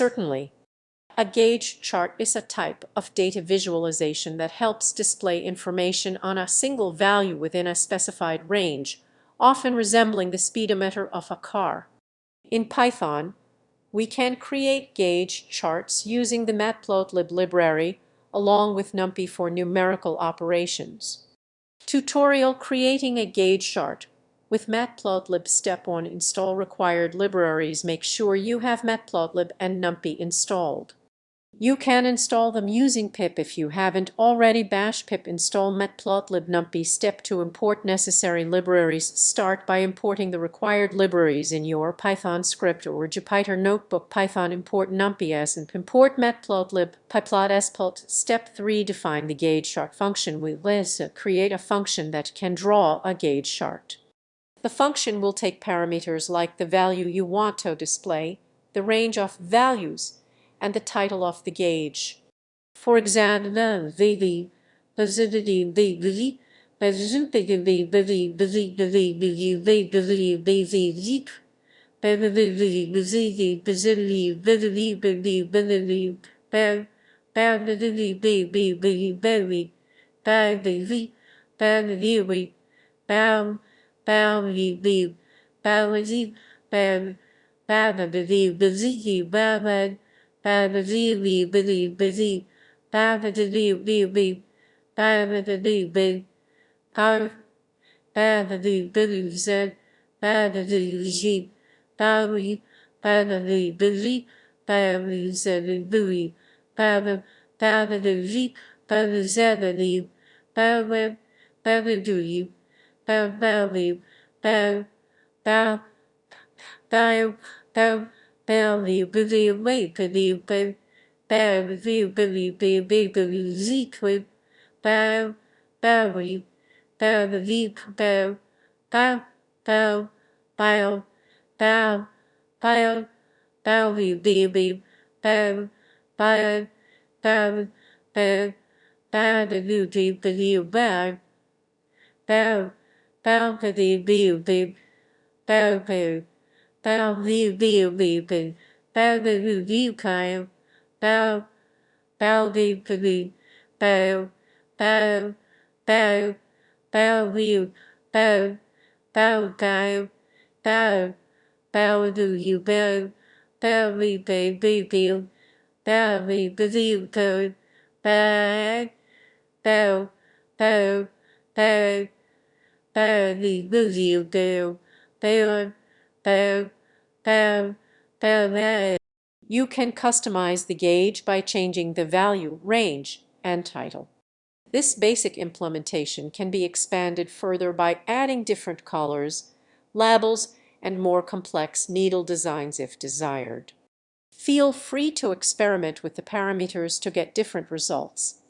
Certainly. A gauge chart is a type of data visualization that helps display information on a single value within a specified range, often resembling the speedometer of a car. In Python, we can create gauge charts using the matplotlib library along with numpy for numerical operations. Tutorial Creating a Gauge Chart. With matplotlib Step 1, install required libraries. Make sure you have matplotlib and numpy installed. You can install them using pip if you haven't already. Bash pip install matplotlib numpy. Step 2, import necessary libraries. Start by importing the required libraries in your Python script or Jupyter notebook. Python import numpy as and import matplotlib pyplot. Step 3, define the gauge chart function. Let's create a function that can draw a gauge chart. The function will take parameters like the value you want to display, the range of values, and the title of the gauge. For example, you can customize the gauge by changing the value, range, and title. This basic implementation can be expanded further by adding different colors, labels, and more complex needle designs if desired. Feel free to experiment with the parameters to get different results.